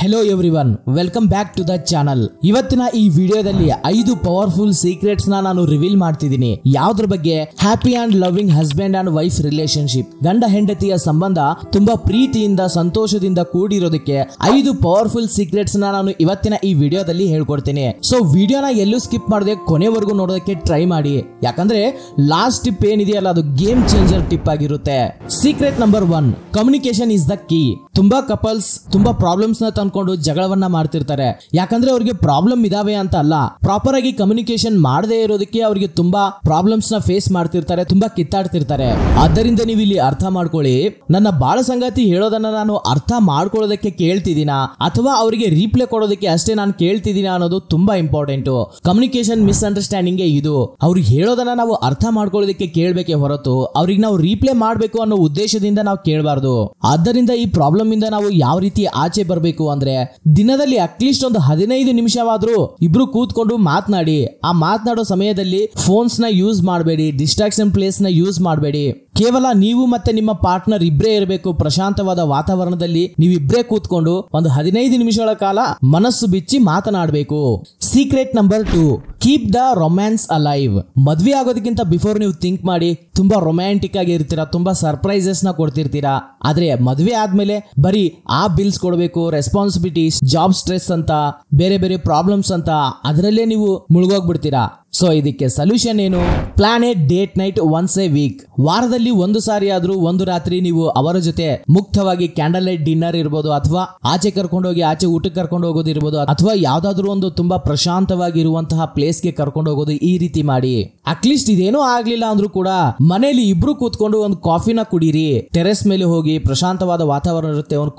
Hello everyone, welcome back to the channel. ಇವತ್ತಿನ ಈ ವಿಡಿಯೋದಲ್ಲಿ 5 ಪವರ್ಫುಲ್ ಸೀಕ್ರೆಟ್ಸ್ ನಾನು ರಿವೀಲ್ ಮಾಡ್ತಿದ್ದೀನಿ. ಯಾವ್ದ್ರ ಬಗ್ಗೆ? Happy and loving husband and wife relationship. ಗಂಡ ಹೆಂಡತಿಯ ಸಂಬಂಧ ತುಂಬಾ ಪ್ರೀತಿಯಿಂದ ಸಂತೋಷದಿಂದ ಕೂಡಿರೋದಕ್ಕೆ 5 ಪವರ್ಫುಲ್ ಸೀಕ್ರೆಟ್ಸ್ ನಾನು ಇವತ್ತಿನ ಈ ವಿಡಿಯೋದಲ್ಲಿ ಹೇಳ್ಕೊಡ್ತೀನಿ. ಸೊ ವಿಡಿಯೋನ ಎಲ್ಲೂ ಸ್ಕಿಪ್ ಮಾಡದೆ ಕೊನೆವರೆಗೂ ನೋಡೋದಕ್ಕೆ ಟ್ರೈ ಮಾಡಿ, ಯಾಕಂದ್ರೆ ಲಾಸ್ಟ್ ಟಿಪ್ ಏನಿದೆಯಲ್ಲ ಅದು ಗೇಮ್ ಚೇಂಜರ್ ಟಿಪ್ ಆಗಿರುತ್ತೆ. Secret number 1, communication is the key. ತುಂಬಾ ಕಪಲ್ಸ್ ತುಂಬಾ ಪ್ರಾಬ್ಲಮ್ಸ್ ನ ತಂದ್ಕೊಂಡು ಜಗಳವನ್ನ ಮಾಡ್ತಿರ್ತಾರೆ. ಯಾಕಂದ್ರೆ ಅವ್ರಿಗೆ ಪ್ರಾಬ್ಲಮ್ ಇದಾವೆ ಅಂತ ಅಲ್ಲ, ಪ್ರಾಪರ್ ಆಗಿ ಕಮ್ಯುನಿಕೇಶನ್ ಮಾಡದೇ ಇರೋದಕ್ಕೆ ಅವ್ರಿಗೆ ತುಂಬಾ ಪ್ರಾಬ್ಲಮ್ಸ್ ನ ಫೇಸ್ ಮಾಡ್ತಿರ್ತಾರೆ, ತುಂಬಾ ಕಿತ್ತಾಡ್ತಿರ್ತಾರೆ. ಆದ್ದರಿಂದ ನೀವು ಇಲ್ಲಿ ಅರ್ಥ ಮಾಡ್ಕೊಳ್ಳಿ, ನನ್ನ ಬಾಳ ಸಂಗಾತಿ ಹೇಳೋದನ್ನ ನಾನು ಅರ್ಥ ಮಾಡ್ಕೊಳ್ಳೋದಕ್ಕೆ ಕೇಳ್ತಿದ್ದೀನಾ ಅಥವಾ ಅವರಿಗೆ ರೀಪ್ಲೇ ಕೊಡೋದಕ್ಕೆ ಅಷ್ಟೇ ನಾನು ಕೇಳ್ತಿದ್ದೀನಾ ಅನ್ನೋದು ತುಂಬಾ ಇಂಪಾರ್ಟೆಂಟ್. ಕಮ್ಯುನಿಕೇಶನ್ ಮಿಸ್ಅಂಡರ್ಸ್ಟ್ಯಾಂಡಿಂಗ್ ಇದು. ಅವ್ರಿಗೆ ಹೇಳೋದನ್ನ ನಾವು ಅರ್ಥ ಮಾಡ್ಕೊಳ್ಳೋದಕ್ಕೆ ಕೇಳ್ಬೇಕೆ ಹೊರತು ಅವ್ರಿಗೆ ನಾವು ರೀಪ್ಲೇ ಮಾಡ್ಬೇಕು ಅನ್ನೋ ಉದ್ದೇಶದಿಂದ ನಾವು ಕೇಳಬಾರ್ದು. ಆದ್ದರಿಂದ ಈ ಪ್ರಾಬ್ಲಮ್ ಇಂದ ನಾವು ಯಾವ ರೀತಿ ಆಚೆ ಬರಬೇಕು ಅಂದ್ರೆ, ದಿನದಲ್ಲಿ ಅಟ್ಲೀಸ್ಟ್ ಒಂದು 15 ನಿಮಿಷವಾದ್ರೂ ಇಬ್ರು ಕೂತ್ಕೊಂಡು ಮಾತನಾಡಿ. ಆ ಮಾತನಾಡೋ ಸಮಯದಲ್ಲಿ ಫೋನ್ಸ್ ನ ಯೂಸ್ ಮಾಡಬೇಡಿ, ಡಿಸ್ಟ್ರಾಕ್ಷನ್ ಪ್ಲೇಸ್ ನ ಯೂಸ್ ಮಾಡಬೇಡಿ. ಕೇವಲ ನೀವು ಮತ್ತೆ ನಿಮ್ಮ ಪಾರ್ಟ್ನರ್ ಇಬ್ರೇ ಇರಬೇಕು. ಪ್ರಶಾಂತವಾದ ವಾತಾವರಣದಲ್ಲಿ ನೀವಿಬ್ರೇ ಕೂತ್ಕೊಂಡು ಒಂದು 15 ನಿಮಿಷಗಳ ಕಾಲ ಮನಸ್ಸು ಬಿಚ್ಚಿ ಮಾತನಾಡಬೇಕು. Secret number 2, keep the romance alive. ಮದ್ವೆ ಆಗೋದಕ್ಕಿಂತ ಬಿಫೋರ್ ನೀವು ಥಿಂಕ್ ಮಾಡಿ, ತುಂಬಾ ರೊಮ್ಯಾಂಟಿಕ್ ಆಗಿ ಇರ್ತೀರಾ, ತುಂಬಾ ಸರ್ಪ್ರೈಸಸ್ ನ ಕೊಡ್ತಿರ್ತೀರಾ. ಆದ್ರೆ ಮದ್ವೆ ಆದ್ಮೇಲೆ ಬರೀ ಆ ಬಿಲ್ಸ್ ಕೊಡಬೇಕು, ರೆಸ್ಪಾನ್ಸಿಬಿಲಿಟೀಸ್, ಜಾಬ್ ಸ್ಟ್ರೆಸ್ ಅಂತ, ಬೇರೆ ಬೇರೆ ಪ್ರಾಬ್ಲಮ್ಸ್ ಅಂತ ಅದರಲ್ಲೇ ನೀವು ಮುಳುಗೋಗ್ಬಿಡ್ತೀರಾ. ಸೊ ಇದಕ್ಕೆ ಸೊಲ್ಯೂಷನ್ ಏನು? Plan a date night once a week. ವಾರದಲ್ಲಿ ಒಂದು ಸಾರಿ ಆದ್ರೂ ಒಂದು ರಾತ್ರಿ ನೀವು ಅವರ ಜೊತೆ ಮುಕ್ತವಾಗಿ ಕ್ಯಾಂಡಲ್ ಲೈಟ್ ಡಿನ್ನರ್ ಇರ್ಬೋದು, ಅಥವಾ ಆಚೆ ಕರ್ಕೊಂಡು ಹೋಗಿ ಆಚೆ ಊಟಕ್ಕೆ ಕರ್ಕೊಂಡು ಹೋಗೋದು ಇರ್ಬೋದು, ಅಥವಾ ಯಾವ್ದಾದ್ರು ಒಂದು ತುಂಬಾ ಪ್ರಶಾಂತವಾಗಿರುವಂತಹ ಪ್ಲೇಸ್ಗೆ ಕರ್ಕೊಂಡು ಹೋಗೋದು. ಈ ರೀತಿ ಮಾಡಿ. ಅಟ್ಲೀಸ್ಟ್ ಇದೇನೂ ಆಗ್ಲಿಲ್ಲ ಅಂದ್ರೂ ಕೂಡ ಮನೆಯಲ್ಲಿ ಇಬ್ರು ಕೂತ್ಕೊಂಡು ಒಂದು ಕಾಫಿನ ಕುಡೀರಿ. ಟೆರೆಸ್ ಮೇಲೆ ಹೋಗಿ ಪ್ರಶಾಂತವಾದ ವಾತಾವರಣ ಇರುತ್ತೆ, ಒಂದು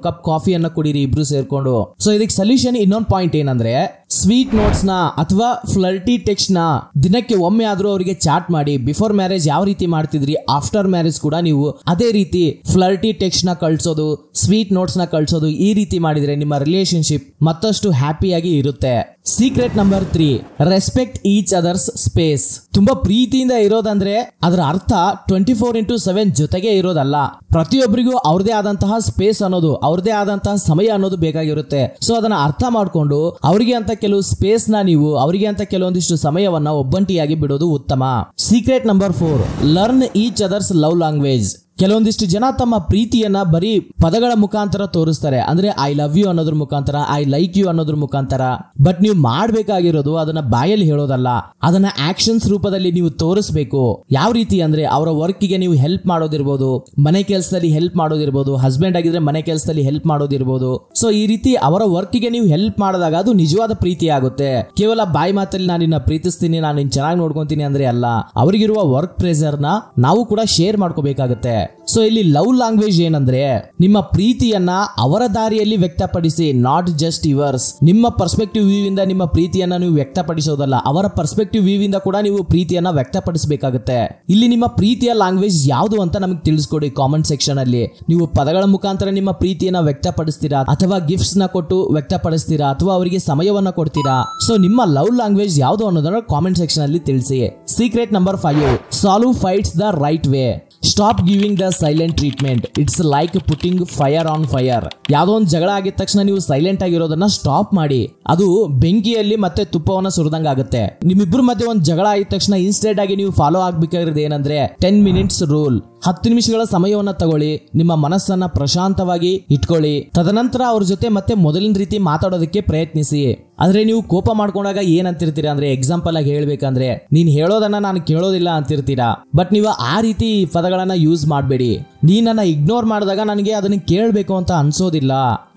ಕಪ್ ಕಾಫಿಯನ್ನ ಕುಡೀರಿ ಇಬ್ರು ಸೇರ್ಕೊಂಡು. ಸೊ ಇದಕ್ಕೆ ಸೊಲ್ಯೂಷನ್ ಇನ್ನೊಂದು ಪಾಯಿಂಟ್ ಏನಂದ್ರೆ, ಸ್ವೀಟ್ ನೋಟ್ಸ್ ನ ಅಥವಾ ಫ್ಲರ್ಟಿ ಟೆಕ್ಸ್ಟ್ ನ ದಿನಕ್ಕೆ ಒಮ್ಮೆ ಆದ್ರೂ ಅವರಿಗೆ ಚಾಟ್ ಮಾಡಿ. ಬಿಫೋರ್ ಮ್ಯಾರೇಜ್ ಯಾವ ರೀತಿ ಮಾಡ್ತಿದ್ರಿ, ಆಫ್ಟರ್ ಮ್ಯಾರೇಜ್ ಕೂಡ ನೀವು ಅದೇ ರೀತಿ ಫ್ಲರ್ಟಿ ಟೆಕ್ಸ್ಟ್ ನ ಕಳ್ಸೋದು, ಸ್ವೀಟ್ ನೋಟ್ಸ್ ನ ಕಳ್ಸೋದು. ಈ ರೀತಿ ಮಾಡಿದ್ರೆ ನಿಮ್ಮ ರಿಲೇಶನ್ಶಿಪ್ ಮತ್ತಷ್ಟು ಹ್ಯಾಪಿಯಾಗಿ ಇರುತ್ತೆ. Secret number 3, respect each others space. ತುಂಬಾ ಪ್ರೀತಿಯಿಂದ ಇರೋದಂದ್ರೆ ಅದರ ಅರ್ಥ 24/7 ಜೊತೆಗೆ ಇರೋದಲ್ಲ. ಪ್ರತಿಯೊಬ್ಬರಿಗೂ ಅವ್ರದೇ ಆದಂತಹ ಸ್ಪೇಸ್ ಅನ್ನೋದು, ಅವ್ರದೇ ಆದಂತಹ ಸಮಯ ಅನ್ನೋದು ಬೇಕಾಗಿರುತ್ತೆ. ಸೊ ಅದನ್ನ ಅರ್ಥ ಮಾಡ್ಕೊಂಡು ಅವರಿಗೆ ಅಂತ ಕೆಲವು ಸ್ಪೇಸ್ ನ ನೀವು, ಅವರಿಗೆ ಅಂತ ಕೆಲವೊಂದಿಷ್ಟು ಸಮಯವನ್ನ ಒಬ್ಬಂಟಿಯಾಗಿ ಬಿಡೋದು ಉತ್ತಮ. Secret number 4, learn each others love language. ಕೆಲವೊಂದಿಷ್ಟು ಜನ ತಮ್ಮ ಪ್ರೀತಿಯನ್ನ ಬರೀ ಪದಗಳ ಮುಖಾಂತರ ತೋರಿಸ್ತಾರೆ, ಅಂದ್ರೆ ಐ ಲವ್ ಯು ಅನ್ನೋದ್ರ ಮುಖಾಂತರ, ಐ ಲೈಕ್ ಯು ಅನ್ನೋದ್ರ ಮುಖಾಂತರ. ಬಟ್ ನೀವು ಮಾಡಬೇಕಾಗಿರೋದು ಅದನ್ನ ಬಾಯಲ್ಲಿ ಹೇಳೋದಲ್ಲ, ಅದನ್ನ ಆಕ್ಷನ್ಸ್ ರೂಪದಲ್ಲಿ ನೀವು ತೋರಿಸಬೇಕು. ಯಾವ ರೀತಿ ಅಂದ್ರೆ, ಅವರ ವರ್ಕ್ಗೆ ನೀವು ಹೆಲ್ಪ್ ಮಾಡೋದಿರ್ಬೋದು, ಮನೆ ಕೆಲಸದಲ್ಲಿ ಹೆಲ್ಪ್ ಮಾಡೋದಿರ್ಬೋದು, ಹಸ್ಬೆಂಡ್ ಆಗಿದ್ರೆ ಮನೆ ಕೆಲಸದಲ್ಲಿ ಹೆಲ್ಪ್ ಮಾಡೋದಿರ್ಬೋದು. ಸೊ ಈ ರೀತಿ ಅವರ ವರ್ಕ್ಗೆ ನೀವು ಹೆಲ್ಪ್ ಮಾಡಿದಾಗ ಅದು ನಿಜವಾದ ಪ್ರೀತಿ ಆಗುತ್ತೆ. ಕೇವಲ ಬಾಯಿ ಮಾತಲ್ಲಿ ನಾನು ನಿನ್ನ ಪ್ರೀತಿಸ್ತೀನಿ, ನಾನು ನಿನ್ನ ಚೆನ್ನಾಗಿ ನೋಡ್ಕೊಂತೀನಿ ಅಂದ್ರೆ ಅಲ್ಲ. ಅವರಿಗಿರುವ ವರ್ಕ್ ಪ್ರೆಷರ್ ನ ನಾವು ಕೂಡ ಶೇರ್ ಮಾಡ್ಕೋಬೇಕಾಗುತ್ತೆ. ಸೊ ಇಲ್ಲಿ ಲವ್ ಲ್ಯಾಂಗ್ವೇಜ್ ಏನಂದ್ರೆ, ನಿಮ್ಮ ಪ್ರೀತಿಯನ್ನ ಅವರ ದಾರಿಯಲ್ಲಿ ವ್ಯಕ್ತಪಡಿಸಿ, ನಾಟ್ ಜಸ್ಟ್ ಯುವರ್ಸ್. ನಿಮ್ಮ ಪರ್ಸ್ಪೆಕ್ಟಿವ್ ವ್ಯೂ ಇಂದ ನಿಮ್ಮ ಪ್ರೀತಿಯನ್ನ ನೀವು ವ್ಯಕ್ತಪಡಿಸೋದಲ್ಲ, ಅವರ ಪರ್ಸ್ಪೆಕ್ಟಿವ್ ವ್ಯೂ ಇಂದ ಕೂಡ ನೀವು ಪ್ರೀತಿಯನ್ನ ವ್ಯಕ್ತಪಡಿಸಬೇಕಾಗುತ್ತೆ. ಇಲ್ಲಿ ನಿಮ್ಮ ಪ್ರೀತಿಯ ಲ್ಯಾಂಗ್ವೇಜ್ ಯಾವುದು ಅಂತ ನಮಗೆ ತಿಳಿಸ್ಕೊಡಿ ಕಾಮೆಂಟ್ ಸೆಕ್ಷನ್ ಅಲ್ಲಿ. ನೀವು ಪದಗಳ ಮುಖಾಂತರ ನಿಮ್ಮ ಪ್ರೀತಿಯನ್ನ ವ್ಯಕ್ತಪಡಿಸ್ತೀರಾ, ಅಥವಾ ಗಿಫ್ಟ್ಸ್ ನ ಕೊಟ್ಟು ವ್ಯಕ್ತಪಡಿಸ್ತೀರಾ, ಅಥವಾ ಅವರಿಗೆ ಸಮಯವನ್ನ ಕೊಡ್ತೀರಾ? ಸೊ ನಿಮ್ಮ ಲವ್ ಲ್ಯಾಂಗ್ವೇಜ್ ಯಾವುದು ಅನ್ನೋದನ್ನ ಕಾಮೆಂಟ್ ಸೆಕ್ಷನ್ ಅಲ್ಲಿ ತಿಳಿಸಿ. Secret number 5, solve fights the right way. Stop giving the silent treatment. It's like putting fire on fire. ಯಾವುದೋ ಒಂದು ಜಗಳ ಆಗಿದ ತಕ್ಷಣ ನೀವು ಸೈಲೆಂಟ್ ಆಗಿರೋದನ್ನ ಸ್ಟಾಪ್ ಮಾಡಿ. ಅದು ಬೆಂಕಿಯಲ್ಲಿ ಮತ್ತೆ ತುಪ್ಪವನ್ನ ಸುರಿದಂಗ ಆಗುತ್ತೆ. ನಿಮ್ಮಿಬ್ರು ಮಧ್ಯೆ ಒಂದು ಜಗಳ ಆಗಿದ ತಕ್ಷಣ ಇನ್ಸ್ಟೆಂಟ್ ಆಗಿ ನೀವು ಫಾಲೋ ಆಗ್ಬೇಕಾಗಿರೋದು ಏನಂದ್ರೆ 10 ಮಿನಿಟ್ಸ್ ರೂಲ್. 10 ನಿಮಿಷಗಳ ಸಮಯವನ್ನ ತಗೊಳ್ಳಿ, ನಿಮ್ಮ ಮನಸ್ಸನ್ನ ಪ್ರಶಾಂತವಾಗಿ ಇಟ್ಕೊಳ್ಳಿ. ತದನಂತರ ಅವ್ರ ಜೊತೆ ಮತ್ತೆ ಮೊದಲಿನ ರೀತಿ ಮಾತಾಡೋದಕ್ಕೆ ಪ್ರಯತ್ನಿಸಿ. ಆದ್ರೆ ನೀವು ಕೋಪ ಮಾಡ್ಕೊಂಡಾಗ ಏನ್ ಅಂತಿರ್ತೀರಾ ಅಂದ್ರೆ, ಎಕ್ಸಾಂಪಲ್ ಆಗಿ ಹೇಳ್ಬೇಕಂದ್ರೆ, ನೀನ್ ಹೇಳೋದನ್ನ ನಾನು ಕೇಳೋದಿಲ್ಲ ಅಂತಿರ್ತೀರಾ. ಬಟ್ ನೀವು ಆ ರೀತಿ ಪದಗಳನ್ನ ಯೂಸ್ ಮಾಡಬೇಡಿ. ನೀನನ್ನ ಇಗ್ನೋರ್ ಮಾಡಿದಾಗ ನನಗೆ ಅದನ್ನ ಕೇಳಬೇಕು ಅಂತ ಅನ್ಸೋದಿಲ್ಲ.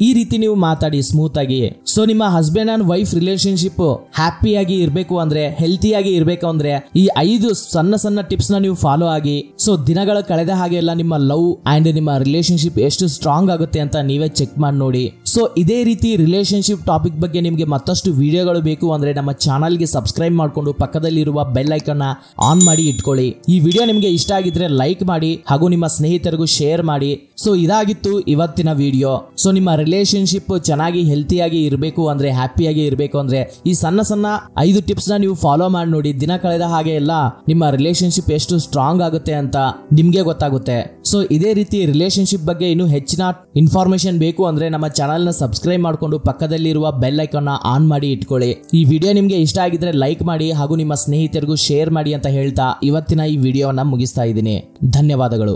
ಈ ರೀತಿ ನೀವು ಮಾತಾಡಿ ಸ್ಮೂತ್ ಆಗಿ. ಸೊ ನಿಮ್ಮ ಹಸ್ಬೆಂಡ್ ಅಂಡ್ ವೈಫ್ ರಿಲೇಶನ್ಶಿಪ್ ಹ್ಯಾಪಿಯಾಗಿ ಇರಬೇಕು ಅಂದ್ರೆ, ಹೆಲ್ತಿಯಾಗಿ ಇರಬೇಕು ಅಂದ್ರೆ ಈ 5 ಸಣ್ಣ ಸಣ್ಣ ಟಿಪ್ಸ್ ನ ನೀವು ಫಾಲೋ ಆಗಿ. ಸೊ ದಿನಗಳ ಕಳೆದ ಹಾಗೆ ಎಲ್ಲ ನಿಮ್ಮ ಲವ್ ಅಂಡ್ ನಿಮ್ಮ ರಿಲೇಶನ್ಶಿಪ್ ಎಷ್ಟು ಸ್ಟ್ರಾಂಗ್ ಆಗುತ್ತೆ ಅಂತ ನೀವೇ ಚೆಕ್ ಮಾಡಿ ನೋಡಿ. ಸೊ ಇದೇ ರೀತಿ ರಿಲೇಶನ್ಶಿಪ್ ಟಾಪಿಕ್ ಬಗ್ಗೆ ನಿಮಗೆ ಮತ್ತಷ್ಟು ವಿಡಿಯೋಗಳು ಬೇಕು ಅಂದ್ರೆ ನಮ್ಮ ಚಾನಲ್ಗೆ ಸಬ್ಸ್ಕ್ರೈಬ್ ಮಾಡಿಕೊಂಡು ಪಕ್ಕದಲ್ಲಿರುವ ಬೆಲ್ ಐಕಾನ್ ಆನ್ ಮಾಡಿ ಇಟ್ಕೊಳ್ಳಿ. ಈ ವಿಡಿಯೋ ನಿಮಗೆ ಇಷ್ಟ ಆಗಿದ್ರೆ ಲೈಕ್ ಮಾಡಿ, ಹಾಗೂ ನಿಮ್ಮ ಸ್ನೇಹಿತರಿಗೂ ಶೇರ್ ಮಾಡಿ. ಸೊ ಇದಾಗಿತ್ತು ಇವತ್ತಿನ ವಿಡಿಯೋ. ಸೊ ನಿಮ್ಮ ರಿಲೇಶನ್ಶಿಪ್ ಚೆನ್ನಾಗಿ ಹೆಲ್ತಿಯಾಗಿ ಇರಬೇಕು ಅಂದ್ರೆ, ಹ್ಯಾಪಿಯಾಗಿ ಇರಬೇಕು ಅಂದ್ರೆ ಈ ಸಣ್ಣ ಸಣ್ಣ 5 ಟಿಪ್ಸ್ ನ ನೀವು ಫಾಲೋ ಮಾಡಿ ನೋಡಿ. ದಿನ ಕಳೆದ ಹಾಗೆ ಎಲ್ಲ ನಿಮ್ಮ ರಿಲೇಶನ್ಶಿಪ್ ಎಷ್ಟು ಸ್ಟ್ರಾಂಗ್ ಆಗುತ್ತೆ ಅಂತ ನಿಮ್ಗೆ ಗೊತ್ತಾಗುತ್ತೆ. ಸೊ ಇದೇ ರೀತಿ ರಿಲೇಶನ್ಶಿಪ್ ಬಗ್ಗೆ ಇನ್ನೂ ಹೆಚ್ಚಿನ ಇನ್ಫಾರ್ಮೇಶನ್ ಬೇಕು ಅಂದ್ರೆ ನಮ್ಮ ಚಾನಲ್ ಚಾನಲ್ ನ ಸಬ್ಸ್ಕ್ರೈಬ್ ಮಾಡಿಕೊಂಡು ಪಕ್ಕದಲ್ಲಿರುವ ಬೆಲ್ ಐಕಾನ್ ನ ಆನ್ ಮಾಡಿ ಇಟ್ಕೊಳ್ಳಿ. ಈ ವಿಡಿಯೋ ನಿಮಗೆ ಇಷ್ಟ ಆಗಿದ್ರೆ ಲೈಕ್ ಮಾಡಿ ಹಾಗೂ ನಿಮ್ಮ ಸ್ನೇಹಿತರಿಗೂ ಶೇರ್ ಮಾಡಿ ಅಂತ ಹೇಳ್ತಾ ಇವತ್ತಿನ ಈ ವಿಡಿಯೋವನ್ನ ಮುಗಿಸ್ತಾ ಇದ್ದೀನಿ. ಧನ್ಯವಾದಗಳು.